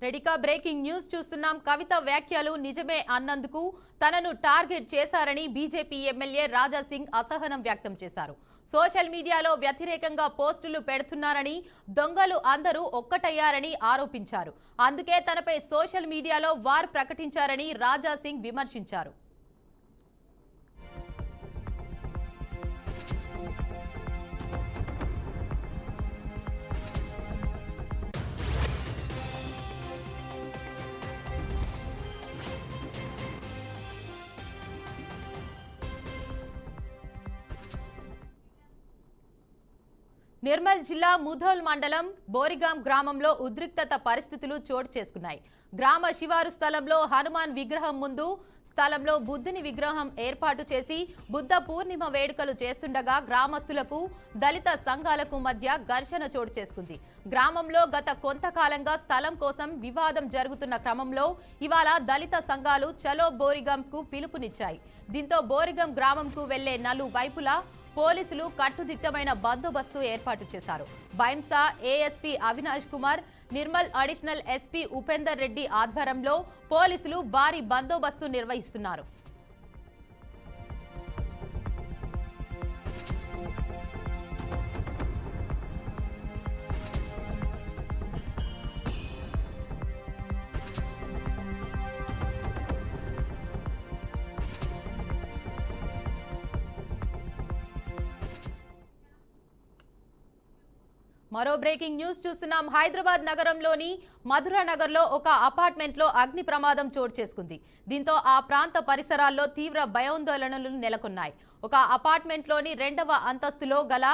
రెడికా breaking news చూస్తున్నాం. కవిత వ్యాఖ్యలు నిజమే అన్నందుకు తనను టార్గెట్ చేశారని బీజేపీ ఎమ్మెల్యే రాజా సింగ్ అసహనం వ్యక్తం చేశారు. సోషల్ మీడియాలో వ్యతిరేకంగా పోస్టులు పెడుతున్నారని, దొంగలు అందరూ ఒక్కటయ్యారని ఆరోపించారు. అందుకే తనపై సోషల్ మీడియాలో వార్ ప్రకటించారని రాజా సింగ్ విమర్శించారు. నిర్మల్ జిల్లా ముధోల్ మండలం బోరిగాం గ్రామంలో ఉద్రిక్తత పరిస్థితులు చోటు చేసుకున్నాయి. గ్రామ శివారు స్థలంలో హనుమాన్ విగ్రహం ముందు స్థలంలో బుద్ధుని విగ్రహం ఏర్పాటు చేసి బుద్ధ పూర్ణిమ వేడుకలు చేస్తుండగా గ్రామస్తులకు దళిత సంఘాలకు మధ్య ఘర్షణ చోటు చేసుకుంది. గ్రామంలో గత కొంతకాలంగా స్థలం కోసం వివాదం జరుగుతున్న క్రమంలో ఇవాళ దళిత సంఘాలు చలో బోరిగాంకు పిలుపునిచ్చాయి. దీంతో బోరిగాం గ్రామంకు వెళ్లే నలువైపులా పోలీసులు కట్టుదిట్టమైన బందోబస్తు ఏర్పాటు చేశారు. Bhainsa ASP Avinash Kumar, Nirmal additional SP Upender Reddy ఆధ్వర్యంలో పోలీసులు భారీ బందోబస్తు నిర్వహిస్తున్నారు. మరో బ్రేకింగ్ న్యూస్ చూస్తున్నాం. హైదరాబాద్ నగరంలోని మధురా నగర్లో ఒక అపార్ట్మెంట్లో అగ్ని ప్రమాదం చోటు చేసుకుంది. దీంతో ఆ ప్రాంత పరిసరాల్లో తీవ్ర భయాందోళనలు నెలకొన్నాయి. ఒక అపార్ట్మెంట్లోని 2వ అంతస్తులో గల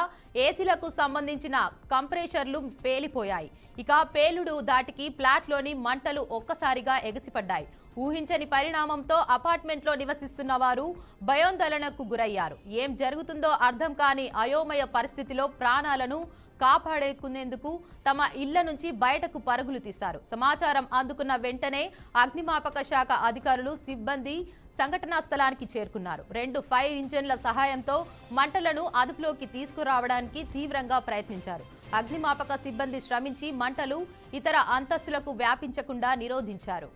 ఏసీలకు సంబంధించిన కంప్రెషర్లు పేలిపోయాయి. ఇక పేలుడు దాటికి ఫ్లాట్లోని మంటలు ఒక్కసారిగా ఎగసిపడ్డాయి. ఊహించని పరిణామంతో అపార్ట్మెంట్లో నివసిస్తున్న వారు భయాందోళనకు గురయ్యారు. ఏం జరుగుతుందో అర్థం కాని అయోమయ పరిస్థితిలో ప్రాణాలను కాపాడుకునేందుకు తమ ఇళ్ల నుంచి బయటకు పరుగులు తీశారు. సమాచారం అందుకున్న వెంటనే అగ్నిమాపక శాఖ అధికారులు, సిబ్బంది సంఘటనా స్థలానికి చేరుకున్నారు. 2 ఫైర్ ఇంజన్ల సహాయంతో మంటలను అదుపులోకి తీసుకురావడానికి తీవ్రంగా ప్రయత్నించారు. అగ్నిమాపక సిబ్బంది శ్రమించి మంటలు ఇతర అంతస్తులకు వ్యాపించకుండా నిరోధించారు.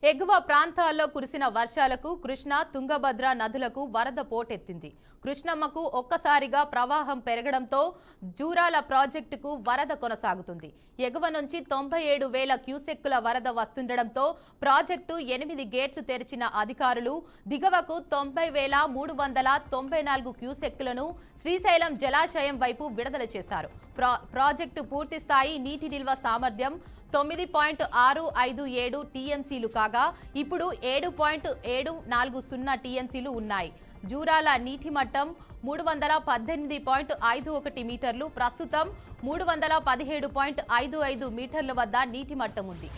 ఎగువ ప్రాంతాల్లో కురిసిన వర్షాలకు కృష్ణా, తుంగభద్ర నదులకు వరద పోటెత్తింది. కృష్ణమ్మకు ఒక్కసారిగా ప్రవాహం పెరగడంతో జూరాల ప్రాజెక్టుకు వరద కొనసాగుతుంది. ఎగువ నుంచి 97,000 క్యూసెక్కుల వరద వస్తుండటంతో ప్రాజెక్టు 8 గేట్లు తెరిచిన అధికారులు దిగువకు 90,394 క్యూసెక్కులను శ్రీశైలం జలాశయం వైపు విడుదల చేశారు. ప్రాజెక్టు పూర్తిస్థాయి నీటి నిల్వ సామర్థ్యం 9.657 టీఎంసీలు కాగా ఇప్పుడు 7.740 టీఎంసీలు ఉన్నాయి. జూరాల నీటి మట్టం 318.51 మీటర్లు, ప్రస్తుతం 317.55 మీటర్ల వద్ద నీటి మట్టం ఉంది.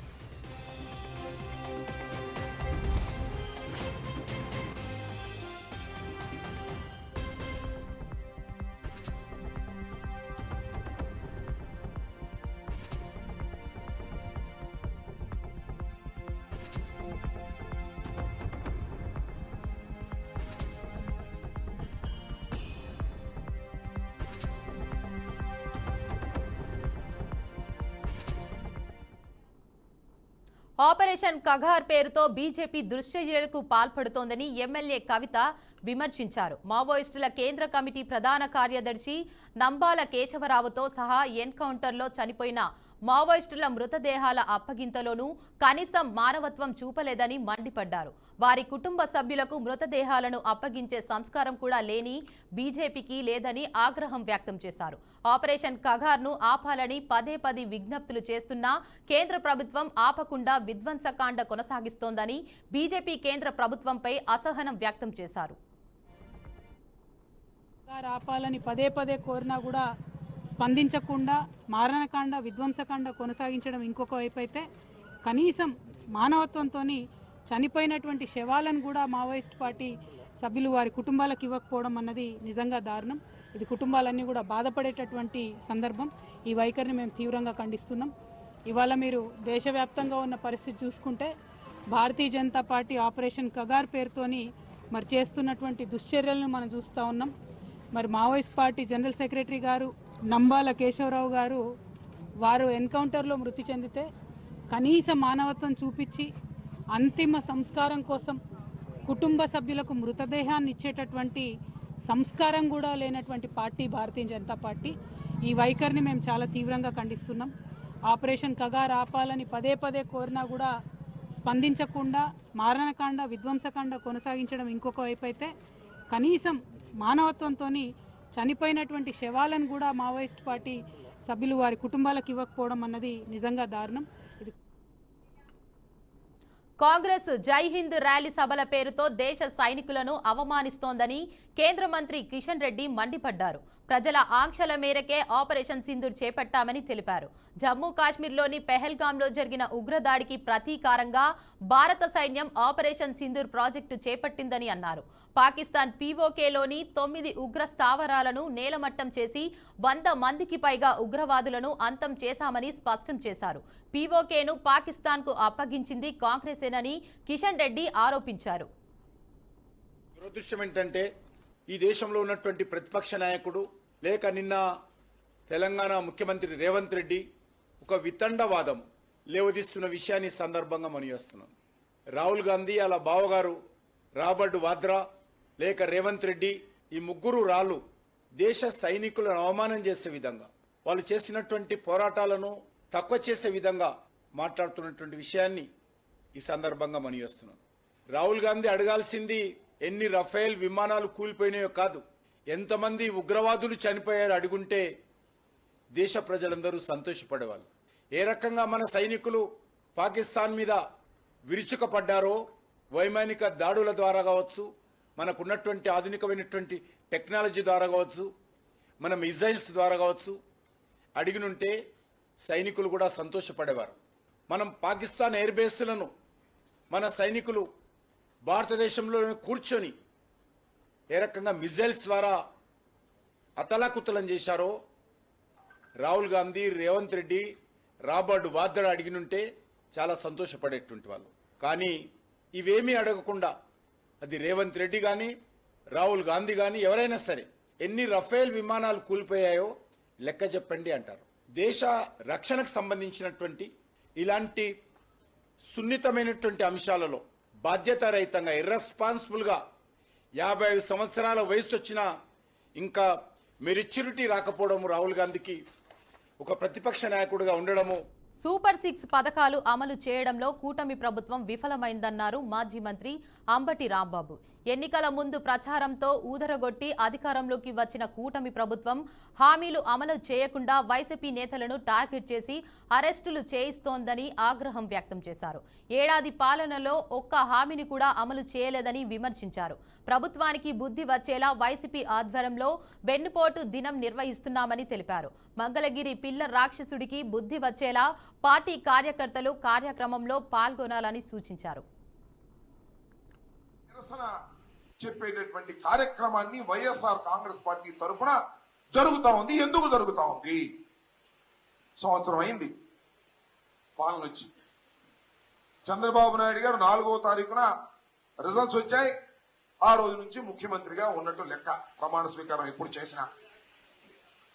ఆపరేషన్ కగార్ పేరుతో బీజేపీ దుశ్చర్యలకు పాల్పడుతోందని ఎమ్మెల్యే కవిత విమర్శించారు. మావోయిస్టుల కేంద్ర కమిటీ ప్రధాన కార్యదర్శి నంబాల కేశవరావుతో సహా ఎన్కౌంటర్లో చనిపోయిన మావోయిస్టుల మృతదేహాల అప్పగింతలోనూ కనీసం మానవత్వం చూపలేదని మండిపడ్డారు. వారి కుటుంబ సభ్యులకు మృతదేహాలను అప్పగించే సంస్కారం కూడా లేని బీజేపీకి లేదని ఆగ్రహం వ్యక్తం చేశారు. ఆపరేషన్ కగార్ను ఆపాలని పదే విజ్ఞప్తులు చేస్తున్నా కేంద్ర ప్రభుత్వం ఆపకుండా విధ్వంసకాండ కొనసాగిస్తోందని బీజేపీ కేంద్ర ప్రభుత్వంపై అసహనం వ్యక్తం చేశారు. ఆపాలని పదే కోరినా కూడా స్పందించకుండా మారణకాండ, విధ్వంసకాండ కొనసాగించడం ఇంకొక వైపు అయితే, కనీసం మానవత్వంతో చనిపోయినటువంటి శవాలను కూడా మావోయిస్ట్ పార్టీ సభ్యులు వారి కుటుంబాలకు ఇవ్వకపోవడం అన్నది నిజంగా దారుణం. ఇది కుటుంబాలన్నీ కూడా బాధపడేటటువంటి సందర్భం. ఈ వైఖరిని మేము తీవ్రంగా ఖండిస్తున్నాం. ఇవాళ మీరు దేశవ్యాప్తంగా ఉన్న పరిస్థితి చూసుకుంటే భారతీయ జనతా పార్టీ ఆపరేషన్ కగార్ పేరుతోని మరి చేస్తున్నటువంటి దుశ్చర్యలను మనం చూస్తూ ఉన్నాం. మరి మావోయిస్ట్ పార్టీ జనరల్ సెక్రటరీ గారు నంబాల కేశవరావు గారు వారు ఎన్కౌంటర్లో మృతి చెందితే కనీస మానవత్వం చూపించి అంతిమ సంస్కారం కోసం కుటుంబ సభ్యులకు మృతదేహాన్ని ఇచ్చేటటువంటి సంస్కారం కూడా లేనటువంటి పార్టీ భారతీయ జనతా పార్టీ. ఈ వైఖరిని మేము చాలా తీవ్రంగా ఖండిస్తున్నాం. ఆపరేషన్ కగార్ ఆపాలని పదే పదే కోరినా కూడా స్పందించకుండా మారణకాండ విధ్వంసకాండ కొనసాగించడం ఇంకొక వైపు అయితే కనీసం మానవత్వంతో చనిపోయినటువంటి శవాలను కూడా మావోయిస్ట్ పార్టీ సభ్యులు వారి కుటుంబాలకు ఇవ్వకపోవడం అన్నది నిజంగా దారుణం. ఇది కాంగ్రెస్ జై హింద్ ర్యాలీ సభల పేరుతో దేశ సైనికులను అవమానిస్తోందని కేంద్ర మంత్రి కిషన్ రెడ్డి మండిపడ్డారు. ప్రజల ఆంక్షల మేరకే ఆపరేషన్ సింధూర్ చేపట్టామని తెలిపారు. జమ్మూ కాశ్మీర్లోని పెహల్గాంలో జరిగిన ఉగ్రదాడికి ప్రతీకారంగా భారత సైన్యం ఆపరేషన్ సింధూర్ ప్రాజెక్టు చేపట్టిందని అన్నారు. పాకిస్తాన్ పీఓకేలోని 9 ఉగ్ర స్థావరాలను నేలమట్టం చేసి 100 మందికి పైగా ఉగ్రవాదులను అంతం చేశామని స్పష్టం చేశారు. పీఓకేను పాకిస్తాన్కు అప్పగించింది కాంగ్రెసేనని కిషన్ రెడ్డి ఆరోపించారు. దురదృష్టం ఏంటంటే ఈ దేశంలో ఉన్నటువంటి ప్రతిపక్ష నాయకుడు లేక నిన్న తెలంగాణ ముఖ్యమంత్రి రేవంత్ రెడ్డి ఒక వితండవాదం లేవదీస్తున్న విషయాన్ని సందర్భంగా మనవిస్తున్నాం. రాహుల్ గాంధీ అలా బావగారు రాబర్ట్ వాద్రా లేక రేవంత్ రెడ్డి ఈ ముగ్గురు రాళ్ళు దేశ సైనికులను అవమానం చేసే విధంగా వాళ్ళు చేసినటువంటి పోరాటాలను తక్కువ చేసే విధంగా మాట్లాడుతున్నటువంటి విషయాన్ని ఈ సందర్భంగా మనవిస్తున్నాం. రాహుల్ గాంధీ అడగాల్సింది ఎన్ని రఫేల్ విమానాలు కూలిపోయినాయో కాదు, ఎంతమంది ఉగ్రవాదులు చనిపోయారో అడుగుంటే దేశ ప్రజలందరూ సంతోషపడేవాళ్ళు. ఏ రకంగా మన సైనికులు పాకిస్తాన్ మీద విరుచుకపడ్డారో వైమానిక దాడుల ద్వారా కావచ్చు, మనకున్నటువంటి ఆధునికమైనటువంటి టెక్నాలజీ ద్వారా కావచ్చు, మన మిజైల్స్ ద్వారా కావచ్చు అడిగినుంటే సైనికులు కూడా సంతోషపడేవారు. మనం పాకిస్తాన్ ఎయిర్ బేస్లను మన సైనికులు భారతదేశంలో కూర్చొని ఏ రకంగా మిజైల్స్ ద్వారా అతలాకుతలం చేశారో రాహుల్ గాంధీ, రేవంత్ రెడ్డి, రాబర్ట్ వాద్రా అడిగినుంటే చాలా సంతోషపడేటువంటి వాళ్ళు. కానీ ఇవేమీ అడగకుండా అది రేవంత్ రెడ్డి కానీ రాహుల్ గాంధీ కానీ ఎవరైనా సరే ఎన్ని రఫేల్ విమానాలు కూలిపోయాయో లెక్క చెప్పండి అంటారు. దేశ రక్షణకు సంబంధించినటువంటి ఇలాంటి సున్నితమైనటువంటి అంశాలలో బాధ్యతారహితంగా ఇర్రెస్పాన్సిబుల్గా 55 సంవత్సరాల వయసు వచ్చినా ఇంకా మెచ్యూరిటీ రాకపోవడము, రాహుల్ గాంధీకి ఒక ప్రతిపక్ష నాయకుడిగా ఉండడము. సూపర్ 6 పథకాలు అమలు చేయడంలో కూటమి ప్రభుత్వం విఫలమైందన్నారు మాజీ మంత్రి అంబటి రాంబాబు. ఎన్నికల ముందు ప్రచారంతో ఊదరగొట్టి అధికారంలోకి వచ్చిన కూటమి ప్రభుత్వం హామీలు అమలు చేయకుండా వైసీపీ నేతలను టార్గెట్ చేసి అరెస్టులు చేయిస్తోందని ఆగ్రహం వ్యక్తం చేశారు. ఏడాది పాలనలో ఒక్క హామీని కూడా అమలు చేయలేదని విమర్శించారు. ప్రభుత్వానికి బుద్ధి వచ్చేలా వైసీపీ ఆధ్వర్యంలో వెన్నుపోటు దినం నిర్వహిస్తున్నామని తెలిపారు. మంగళగిరి పిల్ల రాక్షసుడికి బుద్ధి వచ్చేలా పార్టీ కార్యకర్తలు కార్యక్రమంలో పాల్గొనాలని సూచించారు. చెప్పేటటువంటి కార్యక్రమాన్ని వైఎస్ఆర్ కాంగ్రెస్ పార్టీ తరఫున జరుగుతా ఉంది. ఎందుకు జరుగుతా ఉంది? సంవత్సరం అయింది పాలన వచ్చి. చంద్రబాబు నాయుడు గారు 4వ తారీఖున రిజల్ట్స్ వచ్చాయి. ఆ రోజు నుంచి ముఖ్యమంత్రిగా ఉన్నట్టు లెక్క. ప్రమాణ స్వీకారం ఎప్పుడు చేసినా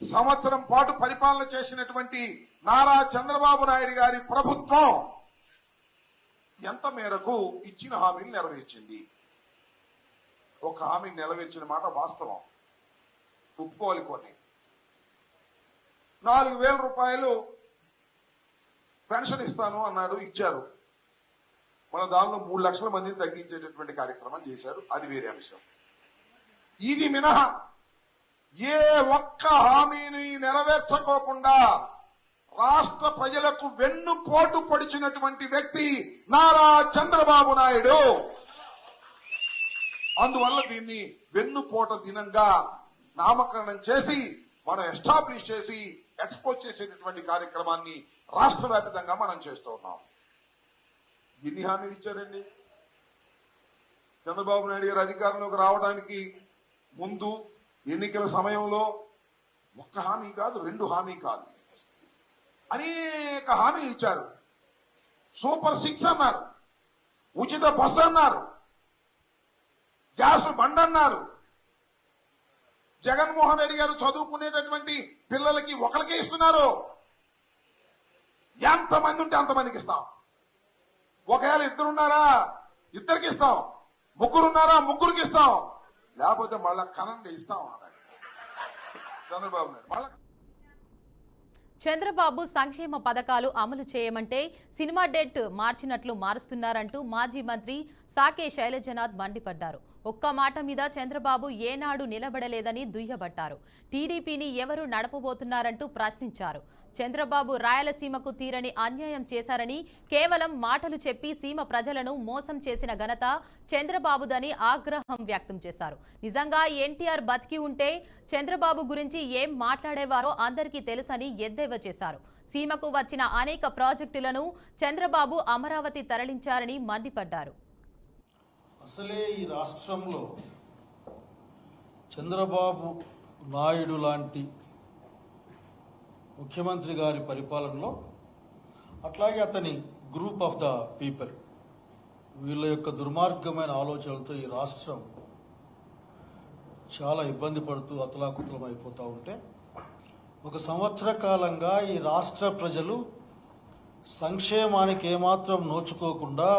సంవత్సరం పాటు పరిపాలన చేసినటువంటి నారా చంద్రబాబు నాయుడు గారి ప్రభుత్వం ఎంత మేరకు ఇచ్చిన హామీలు నెరవేర్చింది? ఒక హామీని నెరవేర్చిన మాట వాస్తవం, ఒప్పుకోవాలి. కొన్ని 4,000 రూపాయలు పెన్షన్ ఇస్తాను అన్నాడు, ఇచ్చారు. మన దానిలో 3 లక్షల మందిని తగ్గించేటటువంటి కార్యక్రమం చేశారు, అది వేరే అంశం. ఇది మినహా ఏ ఒక్క హామీని నెరవేర్చుకోకుండా రాష్ట్ర ప్రజలకు వెన్నుపోటు పొడిచినటువంటి వ్యక్తి నారా చంద్రబాబు నాయుడు. అందువల్ల దీన్ని వెన్నుపోట దినంగా నామకరణం చేసి మనం ఎస్టాబ్లిష్ చేసి ఎక్స్పోజ్ చేసేటటువంటి కార్యక్రమాన్ని రాష్ట్ర వ్యాప్తంగా మనం చేస్తూ ఉన్నాం. ఎన్ని హామీలు ఇచ్చారండి? చంద్రబాబు నాయుడు గారు అధికారంలోకి రావడానికి ముందు ఎన్నికల సమయంలో ఒక్క హామీ కాదు, 2 హామీ కాదు, అనేక హామీలు ఇచ్చారు. సూపర్ 6 అన్నారు, ఉచిత బస్సు అన్నారు, గ్యాస్ బండ్ అన్నారు. జగన్మోహన్ రెడ్డి గారు చదువుకునేటటువంటి పిల్లలకి ఒకరికే ఇస్తున్నారు. ఎంతమంది ఉంటే అంతమందికి ఇస్తాం. ఒకవేళ 2 ఉన్నారా, 2కి ఇస్తాం. 3 ఉన్నారా, 3కి ఇస్తాం. లేకపోతే మళ్ళా కనంగా ఇస్తాం అన్నాడు చంద్రబాబు నాయుడు. మళ్ళా చంద్రబాబు సంక్షేమ పథకాలు అమలు చేయమంటే సినిమా డేట్ మార్చినట్లు మారుస్తున్నారంటూ మాజీ మంత్రి సాకే శైలజనాథ్ మండిపడ్డారు. ఒక్క మాట మీద చంద్రబాబు ఏనాడు నిలబడలేదని దుయ్యబట్టారు. టీడీపీని ఎవరు నడపబోతున్నారంటూ ప్రశ్నించారు. చంద్రబాబు రాయలసీమకు తీరని అన్యాయం చేశారని, కేవలం మాటలు చెప్పి సీమ ప్రజలను మోసం చేసిన ఘనత చంద్రబాబుదని ఆగ్రహం వ్యక్తం చేశారు. నిజంగా ఎన్టీఆర్ బతికి ఉంటే చంద్రబాబు గురించి ఏం మాట్లాడేవారో అందరికీ తెలుసని ఎద్దేవా చేశారు. సీమకు వచ్చిన అనేక ప్రాజెక్టులను చంద్రబాబు అమరావతి తరలించారని మండిపడ్డారు. అసలే ఈ రాష్ట్రంలో చంద్రబాబు నాయుడు లాంటి ముఖ్యమంత్రి గారి పరిపాలనలో, అట్లాగే అతని గ్రూప్ ఆఫ్ ద పీపుల్, వీళ్ళ యొక్క దుర్మార్గమైన ఆలోచనలతో ఈ రాష్ట్రం చాలా ఇబ్బంది పడుతూ అతలాకుతలం అయిపోతూ ఉంటే, 1 సంవత్సర కాలంగా ఈ రాష్ట్ర ప్రజలు సంక్షేమానికి ఏమాత్రం నోచుకోకుండా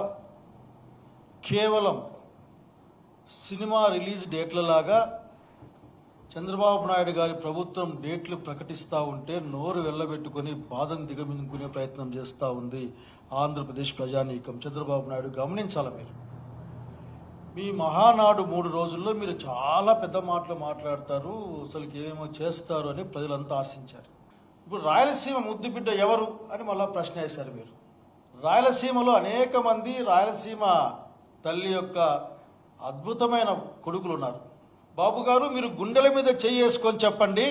కేవలం సినిమా రిలీజ్ డేట్లలాగా చంద్రబాబు నాయుడు గారి ప్రభుత్వం డేట్లు ప్రకటిస్తూ ఉంటే నోరు వెళ్ళబెట్టుకొని బాధను దిగమింగుకునే ప్రయత్నం చేస్తూ ఉంది ఆంధ్రప్రదేశ్ ప్రజానీకం. చంద్రబాబు నాయుడు గమనించాలి. మీ మహానాడు 3 రోజుల్లో మీరు చాలా పెద్ద మాటలు మాట్లాడతారు, అసలుకి ఏమేమో చేస్తారు అని ప్రజలంతా ఆశించారు. ఇప్పుడు రాయలసీమ ముద్దుబిడ్డ ఎవరు అని మళ్ళా ప్రశ్న వేశారు మీరు. రాయలసీమలో అనేక మంది రాయలసీమ తల్లి యొక్క అద్భుతమైన కొడుకులు ఉన్నారు. బాబు గారు, మీరు గుండెల మీద చేసుకొని చెప్పండి,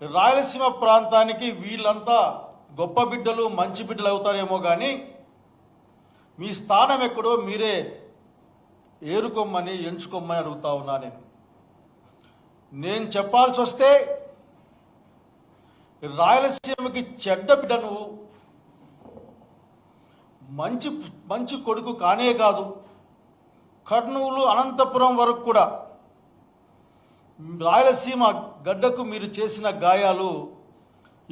రాయలసీమ ప్రాంతానికి వీళ్ళంతా గొప్ప బిడ్డలు, మంచి బిడ్డలు అవుతారేమో కానీ మీ స్థానం ఎక్కడో మీరే ఏరుకోమని ఎంచుకోమని అడుగుతా ఉన్నా. నేను చెప్పాల్సి వస్తే రాయలసీమకి చెడ్డ బిడ్డ నువ్వు, మంచి కొడుకు కానే కాదు. కర్నూలు, అనంతపురం వరకు కూడా రాయలసీమ గడ్డకు మీరు చేసిన గాయాలు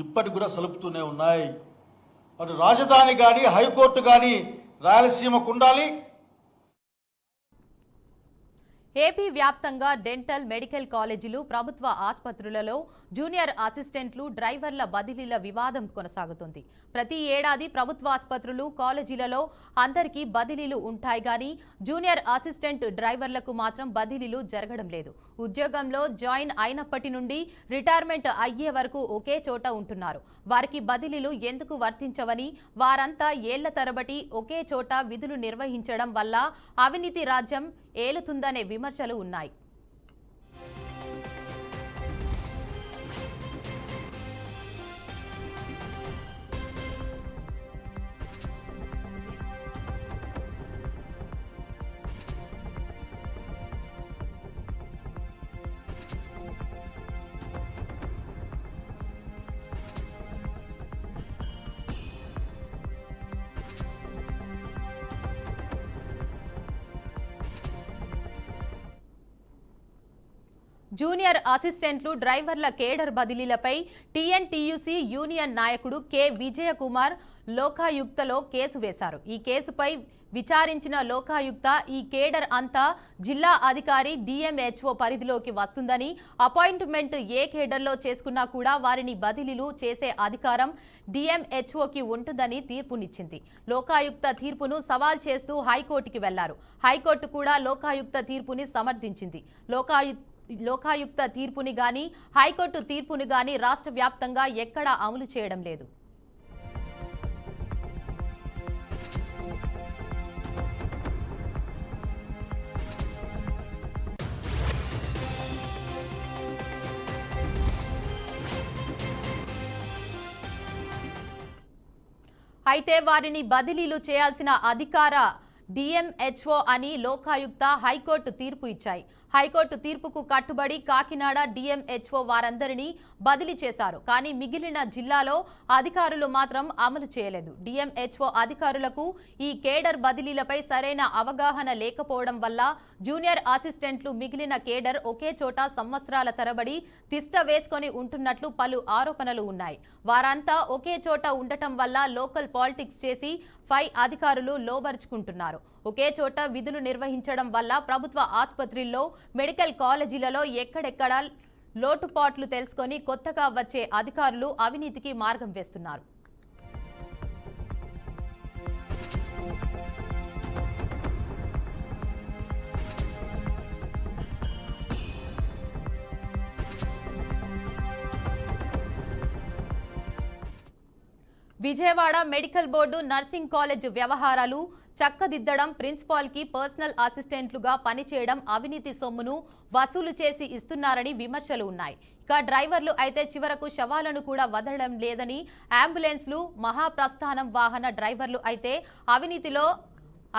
ఇప్పటికి కూడా సలుపుతూనే ఉన్నాయి. అటు రాజధాని కానీ హైకోర్టు కానీ రాయలసీమకు ఉండాలి. ఏపీ వ్యాప్తంగా డెంటల్, మెడికల్ కాలేజీలు, ప్రభుత్వ ఆసుపత్రులలో జూనియర్ అసిస్టెంట్లు, డ్రైవర్ల బదిలీల వివాదం కొనసాగుతుంది. ప్రతి ఏడాది ప్రభుత్వ ఆసుపత్రులు, కాలేజీలలో అందరికీ బదిలీలు ఉంటాయి కానీ జూనియర్ అసిస్టెంట్ డ్రైవర్లకు మాత్రం బదిలీలు జరగడం లేదు. ఉద్యోగంలో జాయిన్ అయినప్పటి నుండి రిటైర్మెంట్ అయ్యే వరకు ఒకే చోట ఉంటున్నారు. వారికి బదిలీలు ఎందుకు వర్తించవని, వారంతా ఏళ్ల తరబడి ఒకే చోట విధులు నిర్వహించడం వల్ల అవినీతి రాజ్యం ఏలుతుందనే విమర్శలు ఉన్నాయి. జూనియర్ అసిస్టెంట్లు, డ్రైవర్ల కేడర్ బదిలీలపై టీఎన్టీయూసీ యూనియన్ నాయకుడు కె విజయకుమార్ లోకాయుక్తలో కేసు వేశారు. ఈ కేసుపై విచారించిన లోకాయుక్త ఈ కేడర్ అంతా జిల్లా అధికారి డిఎంహెచ్ఓ పరిధిలోకి వస్తుందని, అపాయింట్మెంట్ ఏ కేడర్లో చేసుకున్నా కూడా వారిని బదిలీలు చేసే అధికారం డిఎంహెచ్ఓకి ఉంటుందని తీర్పునిచ్చింది. లోకాయుక్త తీర్పును సవాల్ చేస్తూ హైకోర్టుకి వెళ్లారు. హైకోర్టు కూడా లోకాయుక్త తీర్పుని సమర్థించింది. లోకాయుక్త తీర్పుని గాని, హైకోర్టు తీర్పుని గాని రాష్ట్ర వ్యాప్తంగా ఎక్కడా అమలు చేయడం లేదు. అయితే వారిని బదిలీలు చేయాల్సిన అధికార డిఎంహెచ్ఓ అని లోకాయుక్త హైకోర్టు తీర్పు ఇచ్చాయి. హైకోర్టు తీర్పుకు కట్టుబడి కాకినాడ డిఎంహెచ్ఓ వారందరినీ బదిలీ చేశారు. కానీ మిగిలిన జిల్లాలో అధికారులు మాత్రం అమలు చేయలేదు. డిఎంహెచ్ఓ అధికారులకు ఈ కేడర్ బదిలీలపై సరైన అవగాహన లేకపోవడం వల్ల జూనియర్ అసిస్టెంట్లు మిగిలిన కేడర్ ఒకే చోట సంవత్సరాల తరబడి తిష్ట వేసుకొని ఉంటున్నట్లు పలు ఆరోపణలు ఉన్నాయి. వారంతా ఒకే చోట ఉండటం వల్ల లోకల్ పాలిటిక్స్ చేసి పై అధికారులు లోబరుచుకుంటున్నారు. ఒకే చోట విధులు నిర్వహించడం వల్ల ప్రభుత్వ ఆసుపత్రుల్లో, మెడికల్ కాలేజీలలో ఎక్కడెక్కడ లోటుపాట్లు తెలుసుకొని కొత్తగా వచ్చే అధికారులు అవినీతికి మార్గం వేస్తున్నారు. Vijayawada medical board nursing college వ్యవహారాలు చక్కదిద్దడం, ప్రిన్సిపాల్ కి పర్సనల్ అసిస్టెంట్లుగా పనిచేయడం, అవినీతి సొమ్మును వసూలు చేసి ఇస్తున్నారని విమర్శలు ఉన్నాయి. ఇక డ్రైవర్లు అయితే చివరకు శవాలను కూడా వదలడం లేదని, అంబులెన్స్లు, మహాప్రస్థానం వాహన డ్రైవర్లు అయితే అవినీతిలో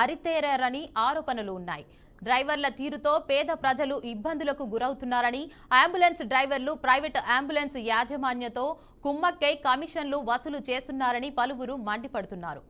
అరితేరారని ఆరోపణలు ఉన్నాయి. డ్రైవర్ల తీరుతో పేద ప్రజలు ఇబ్బందులకు గురవుతున్నారని, అంబులెన్స్ డ్రైవర్లు ప్రైవేట్ అంబులెన్స్ యాజమాన్యతో కుమ్మక్కై కమిషన్లు వసూలు చేస్తున్నారని పలువురు మండిపడుతున్నారు.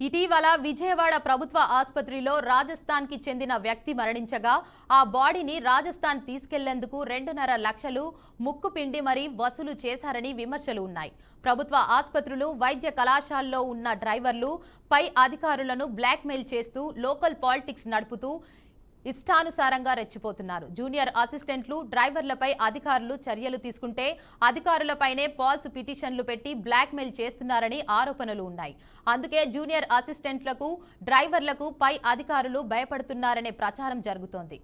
ఇటీవల విజయవాడ ప్రభుత్వ ఆసుపత్రిలో రాజస్థాన్ కి చెందిన వ్యక్తి మరణించగా ఆ బాడీని రాజస్థాన్ తీసుకెళ్లేందుకు 2.5 లక్షలు ముక్కుపిండి మరీ వసూలు చేశారని విమర్శలు ఉన్నాయి. ప్రభుత్వ ఆసుపత్రులు, వైద్య కళాశాలలో ఉన్న డ్రైవర్లు పై అధికారులను బ్లాక్మెయిల్ చేస్తూ లోకల్ పాలిటిక్స్ నడుపుతూ ఇష్టానుసారంగా రెచ్చిపోతున్నారు. జూనియర్ అసిస్టెంట్లు, డ్రైవర్లపై అధికారులు చర్యలు తీసుకుంటే అధికారులపైనే ఫాల్స్ పిటిషన్లు పెట్టి బ్లాక్మెయిల్ చేస్తున్నారని ఆరోపణలు ఉన్నాయి. అందుకే జూనియర్ అసిస్టెంట్లకు, డ్రైవర్లకు పై అధికారులు భయపడుతున్నారనే ప్రచారం జరుగుతోంది.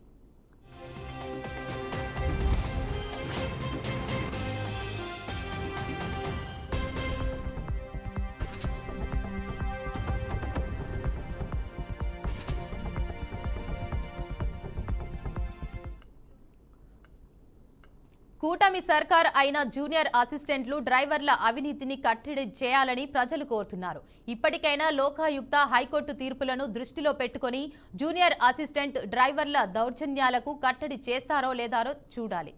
కూటమి సర్కార్ అయిన జూనియర్ అసిస్టెంట్లు, డ్రైవర్ల అవినీతిని కట్టడి చేయాలని ప్రజలు కోరుతున్నారు. ఇప్పటికైనా లోకాయుక్త, హైకోర్టు తీర్పులను దృష్టిలో పెట్టుకొని జూనియర్ అసిస్టెంట్, డ్రైవర్ల దౌర్జన్యాలకు కట్టడి చేస్తారో లేదో చూడాలి.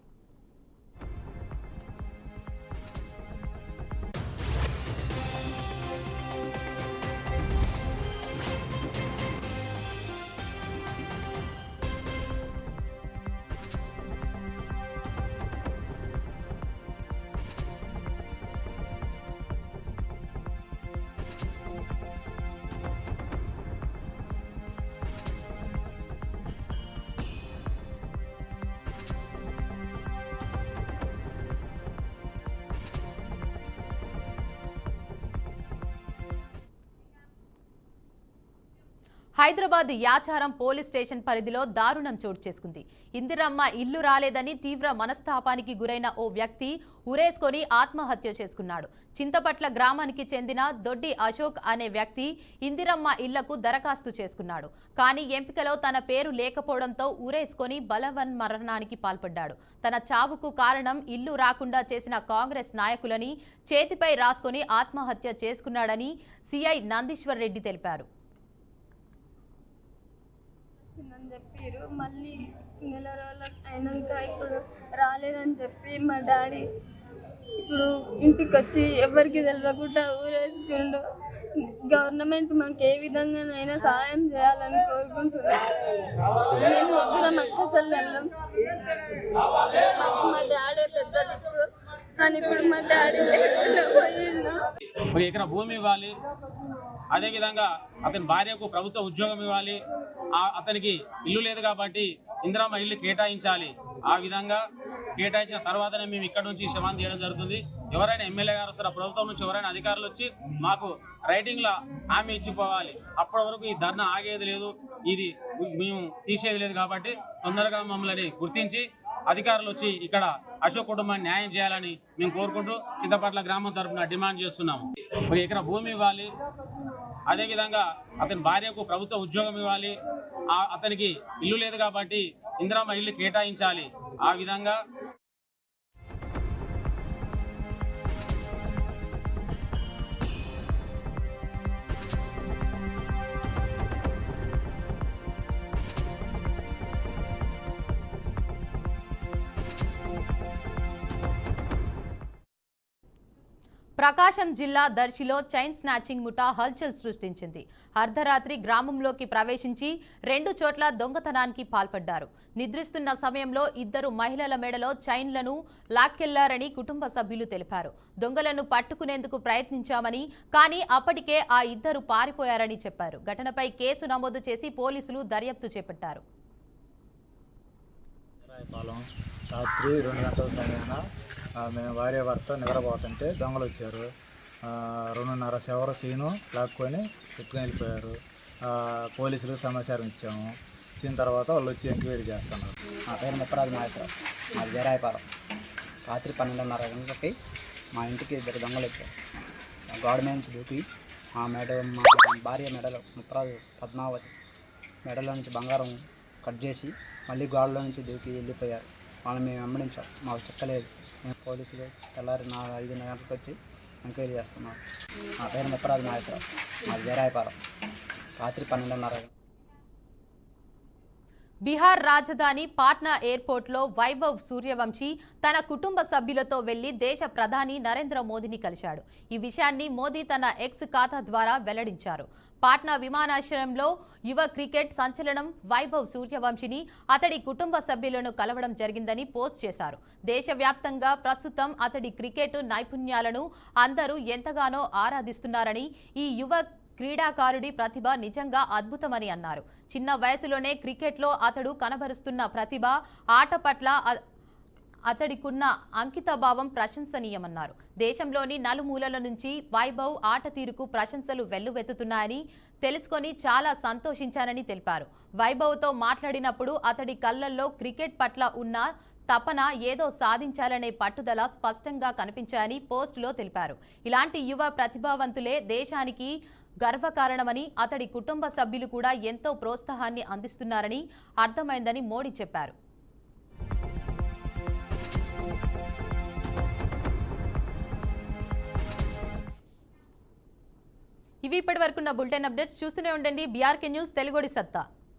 హైదరాబాద్ యాచారం పోలీస్ స్టేషన్ పరిధిలో దారుణం చోటు చేసుకుంది. ఇందిరమ్మ ఇల్లు రాలేదని తీవ్ర మనస్తాపానికి గురైన ఓ వ్యక్తి ఉరేసుకొని ఆత్మహత్య చేసుకున్నాడు. చింతపట్ల గ్రామానికి చెందిన దొడ్డి అశోక్ అనే వ్యక్తి ఇందిరమ్మ ఇళ్లకు దరఖాస్తు చేసుకున్నాడు. కానీ ఎంపికలో తన పేరు లేకపోవడంతో ఉరేసుకొని బలవన్మరణానికి పాల్పడ్డాడు. తన చావుకు కారణం ఇల్లు రాకుండా చేసిన కాంగ్రెస్ నాయకులని చేతిపై రాసుకొని ఆత్మహత్య చేసుకున్నాడని సిఐ నందీశ్వర్ రెడ్డి తెలిపారు. చెప్పారు. మళ్ళీ నెల రోజులకు అయినాక ఇప్పుడు రాలేదని చెప్పి మా డాడీ ఇప్పుడు ఇంటికి వచ్చి ఎవరికి తెలియకుండా ఊరేసుకుండు. గవర్నమెంట్ మాకు ఏ విధంగానైనా సహాయం చేయాలని కోరుకుంటున్నాం. మేము ముగ్గురం అక్క చెల్లెళ్ళం. మా డాడీ పెద్ద దిక్కు కానీ ఇప్పుడు మా డాడీ లేకుండా పోయిండు. 1 ఎకరా భూమి ఇవ్వాలి, అదేవిధంగా అతని భార్యకు ప్రభుత్వ ఉద్యోగం ఇవ్వాలి, అతనికి ఇల్లు లేదు కాబట్టి ఇందిరమ్మ ఇల్లు కేటాయించాలి. ఆ విధంగా కేటాయించిన తర్వాతనే మేము ఇక్కడ నుంచి శవాన్ని తీయడం జరుగుతుంది. ఎవరైనా ఎమ్మెల్యే గారు వస్తారా, ప్రభుత్వం నుంచి ఎవరైనా అధికారులు వచ్చి మాకు రైటింగ్లో హామీ ఇచ్చిపోవాలి. అప్పటి వరకు ఈ ధర్నా ఆగేది లేదు, ఇది మేము తీసేది లేదు. కాబట్టి తొందరగా మమ్మల్ని గుర్తించి అధికారులు వచ్చి ఇక్కడ అశోక్ కుటుంబాన్ని న్యాయం చేయాలని మేము కోరుకుంటూ చింతపట్ల గ్రామం తరఫున డిమాండ్ చేస్తున్నాము. 1 ఎకరా భూమి ఇవ్వాలి, అదేవిధంగా అతని భార్యకు ప్రభుత్వ ఉద్యోగం ఇవ్వాలి, అతనికి ఇల్లు లేదు కాబట్టి ఇందిరమ్మ ఇల్లు కేటాయించాలి. ఆ విధంగా ప్రకాశం జిల్లా దర్శిలో చైన్ స్నాచింగ్ ముఠా హల్చల్ సృష్టించింది. అర్ధరాత్రి గ్రామంలోకి ప్రవేశించి 2 చోట్ల దొంగతనానికి పాల్పడ్డారు. నిద్రిస్తున్న సమయంలో 2 మహిళల మెడలో చైన్లను లాక్కెళ్లారని కుటుంబ సభ్యులు తెలిపారు. దొంగలను పట్టుకునేందుకు ప్రయత్నించామని, కానీ అప్పటికే ఆ 2 పారిపోయారని చెప్పారు. ఘటనపై కేసు నమోదు చేసి పోలీసులు దర్యాప్తు చేపట్టారు. రాత్రి 2 గంటల సమయాన మేము భార్య భర్త నిద్రపోతుంటే దొంగలు వచ్చారు. 2:30 శవర సీను లాక్కొని ఎత్తుకుని వెళ్ళిపోయారు. పోలీసులు సమాచారం ఇచ్చాము. ఇచ్చిన తర్వాత వాళ్ళు వచ్చి ఎంక్వైరీ చేస్తున్నారు. నా పేరు ముప్పరాజు నాగేశ్వరరావు, మాది వీరాయపాలెం. రాత్రి 12:30 గంటలకి మా ఇంటికి 2 దొంగలు వచ్చారు. గోడ మీద నుంచి దూకి మా భార్య మెడలో, ముప్పరాజు పద్మావతి మెడలో నుంచి బంగారం కట్ చేసి మళ్ళీ గోడలో నుంచి దూకి వెళ్ళిపోయారు. వాళ్ళని మేము వెంబడించాం, మాకు చిక్కలేదు. మేము పోలీసులు తెల్లారి 5 గంటలకు వచ్చి ఎంక్వైరీ చేస్తున్నాం. నా పేరు ముప్పరాజు నాగేశ్వరరావు, మాది వీరాయపాలెం. రాత్రి 12:30. బీహార్ రాజధాని పాట్నా ఎయిర్పోర్ట్లో వైభవ్ సూర్యవంశీ తన కుటుంబ సభ్యులతో వెళ్లి దేశ ప్రధాని నరేంద్ర మోదీని కలిశాడు. ఈ విషయాన్ని మోదీ తన ఎక్స్ ఖాతా ద్వారా వెల్లడించారు. పాట్నా విమానాశ్రయంలో యువ క్రికెట్ సంచలనం వైభవ్ సూర్యవంశీని అతడి కుటుంబ సభ్యులను కలవడం జరిగిందని పోస్ట్ చేశారు. దేశవ్యాప్తంగా ప్రస్తుతం అతడి క్రికెట్ నైపుణ్యాలను అందరూ ఎంతగానో ఆరాధిస్తున్నారని, ఈ యువ క్రీడాకారుడి ప్రతిభ నిజంగా అద్భుతమని అన్నారు. చిన్న వయసులోనే క్రికెట్లో అతడు కనబరుస్తున్న ప్రతిభ, ఆట పట్ల అతడికున్న అంకితభావం ప్రశంసనీయమన్నారు. దేశంలోని నలుమూలల నుంచి వైభవ్ ఆట తీరుకు ప్రశంసలు వెల్లువెత్తుతున్నాయని తెలుసుకొని చాలా సంతోషించానని తెలిపారు. వైభవ్తో మాట్లాడినప్పుడు అతడి కళ్లల్లో క్రికెట్ పట్ల ఉన్న తపన, ఏదో సాధించాలనే పట్టుదల స్పష్టంగా కనిపించాయని పోస్టులో తెలిపారు. ఇలాంటి యువ ప్రతిభావంతులే దేశానికి గర్వకారణమని, అతడి కుటుంబ సభ్యులు కూడా ఎంతో ప్రోత్సాహాన్ని అందిస్తున్నారని అర్థమైందని మోడీ చెప్పారు. ఇవి ఇప్పటివరకున్న బులెటిన్ అప్డేట్స్. చూస్తూనే ఉండండి బీఆర్కే న్యూస్ తెలుగుడి సత్తా.